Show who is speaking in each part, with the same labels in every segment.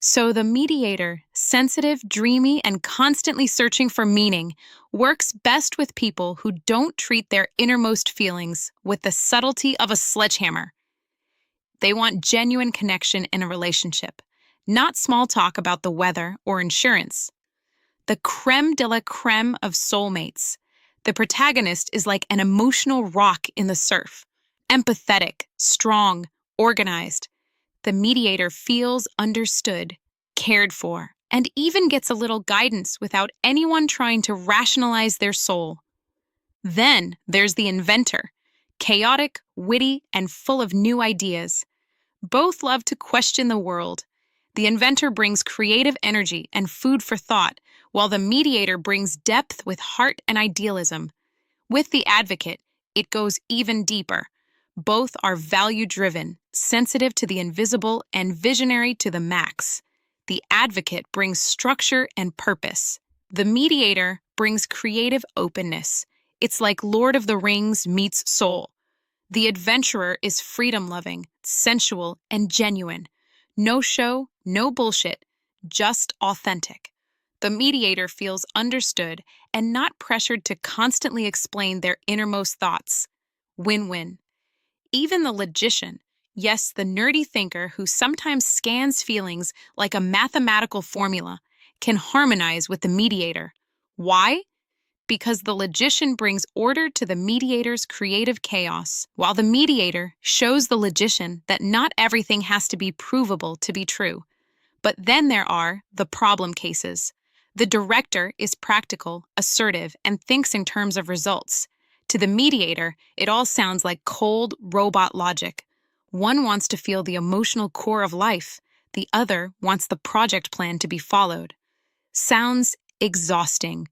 Speaker 1: So the mediator, sensitive, dreamy, and constantly searching for meaning, works best with people who don't treat their innermost feelings with the subtlety of a sledgehammer. They want genuine connection in a relationship, not small talk about the weather or insurance. The creme de la creme of soulmates. The protagonist is like an emotional rock in the surf, empathetic, strong, organized. The mediator feels understood, cared for, and even gets a little guidance without anyone trying to rationalize their soul. Then there's the inventor, chaotic, witty, and full of new ideas. Both love to question the world. The inventor brings creative energy and food for thought, while the mediator brings depth with heart and idealism. With the advocate, it goes even deeper. Both are value-driven, sensitive to the invisible, and visionary to the max. The advocate brings structure and purpose. The mediator brings creative openness. It's like Lord of the Rings meets Soul. The adventurer is freedom-loving, sensual, and genuine. No show, no bullshit, just authentic. The mediator feels understood and not pressured to constantly explain their innermost thoughts. Win-win. Even the logician, yes, the nerdy thinker who sometimes scans feelings like a mathematical formula, can harmonize with the mediator. Why? Because the logician brings order to the mediator's creative chaos, while the mediator shows the logician that not everything has to be provable to be true. But then there are the problem cases. The director is practical, assertive, and thinks in terms of results. To the mediator, it all sounds like cold, robot logic. One wants to feel the emotional core of life. The other wants the project plan to be followed. Sounds exhausting.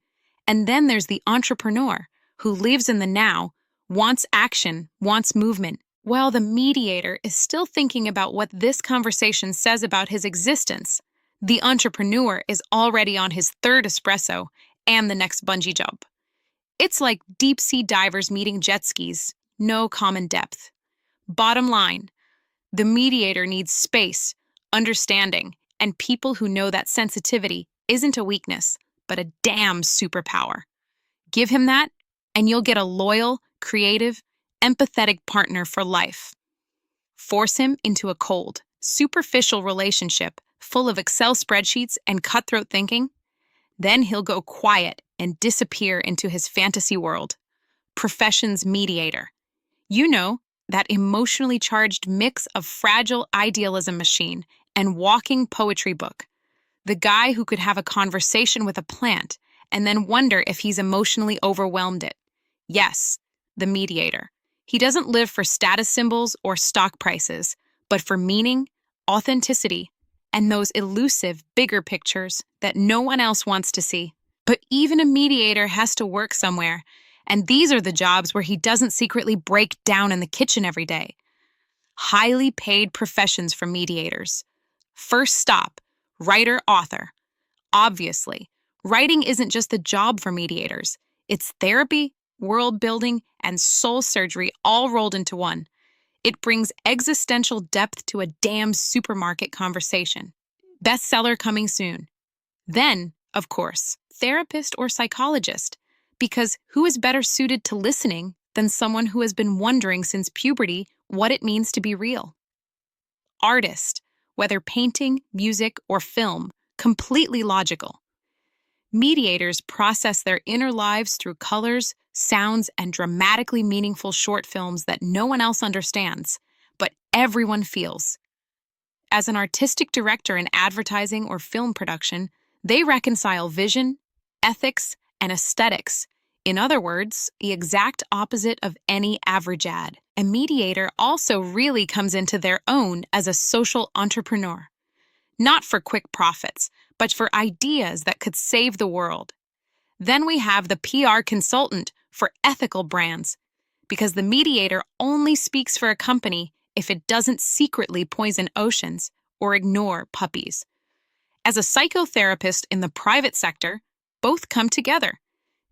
Speaker 1: And then there's the entrepreneur, who lives in the now, wants action, wants movement, while the mediator is still thinking about what this conversation says about his existence. The entrepreneur is already on his third espresso and the next bungee jump. It's like deep-sea divers meeting jet skis, no common depth. Bottom line, the mediator needs space, understanding, and people who know that sensitivity isn't a weakness, but a damn superpower. Give him that, and you'll get a loyal, creative, empathetic partner for life. Force him into a cold, superficial relationship full of Excel spreadsheets and cutthroat thinking, then he'll go quiet and disappear into his fantasy world. Profession's mediator. You know, that emotionally charged mix of fragile idealism machine and walking poetry book. The guy who could have a conversation with a plant and then wonder if he's emotionally overwhelmed it. Yes, the mediator. He doesn't live for status symbols or stock prices, but for meaning, authenticity, and those elusive, bigger pictures that no one else wants to see. But even a mediator has to work somewhere, and these are the jobs where he doesn't secretly break down in the kitchen every day. Highly paid professions for mediators. First stop, writer-author. Obviously, writing isn't just the job for mediators. It's therapy, world building, and soul surgery all rolled into one. It brings existential depth to a damn supermarket conversation. Bestseller coming soon. Then, of course, therapist or psychologist, because who is better suited to listening than someone who has been wondering since puberty what it means to be real? Artist, whether painting, music, or film, completely logical. Mediators process their inner lives through colors, sounds, and dramatically meaningful short films that no one else understands, but everyone feels. As an artistic director in advertising or film production, they reconcile vision, ethics, and aesthetics. In other words, the exact opposite of any average ad. A mediator also really comes into their own as a social entrepreneur. Not for quick profits, but for ideas that could save the world. Then we have the PR consultant for ethical brands, because the mediator only speaks for a company if it doesn't secretly poison oceans or ignore puppies. As a psychotherapist in the private sector, both come together.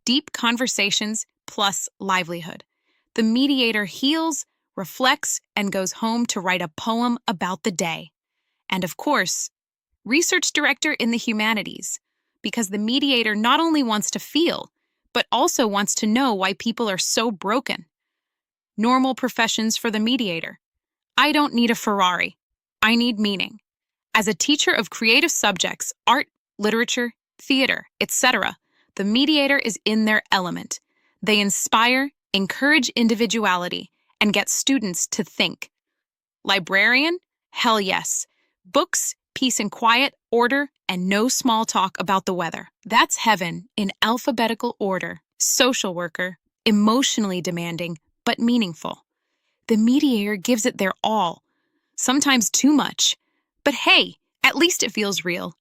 Speaker 1: Deep conversations plus livelihood. The mediator heals, reflects, and goes home to write a poem about the day. And of course, research director in the humanities, because the mediator not only wants to feel, but also wants to know why people are so broken. Normal professions for the mediator. I don't need a Ferrari. I need meaning. As a teacher of creative subjects, art, literature, theater, etc., the mediator is in their element. They inspire, encourage individuality, and get students to think. Librarian? Hell yes. Books, peace and quiet, order, and no small talk about the weather. That's heaven in alphabetical order. Social worker, emotionally demanding, but meaningful. The mediator gives it their all, sometimes too much. But hey, at least it feels real.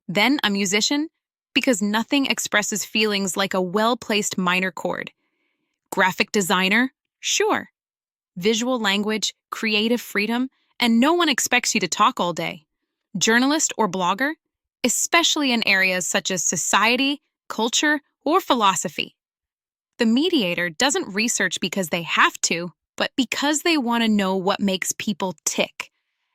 Speaker 1: Then a musician, because nothing expresses feelings like a well-placed minor chord. Graphic designer? Sure. Visual language, creative freedom, and no one expects you to talk all day. Journalist or blogger? Especially in areas such as society, culture, or philosophy. The mediator doesn't research because they have to, but because they want to know what makes people tick.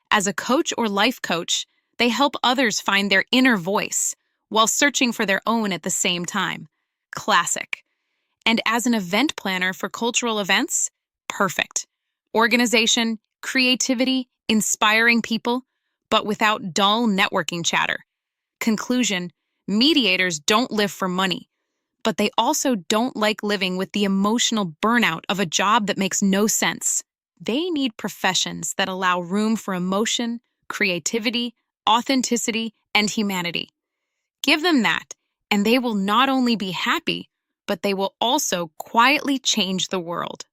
Speaker 1: As a coach or life coach, they help others find their inner voice while searching for their own at the same time. Classic. And as an event planner for cultural events, perfect. Organization, creativity, inspiring people, but without dull networking chatter. Conclusion, mediators don't live for money, but they also don't like living with the emotional burnout of a job that makes no sense. They need professions that allow room for emotion, creativity, authenticity, and humanity. Give them that, and they will not only be happy, but they will also quietly change the world.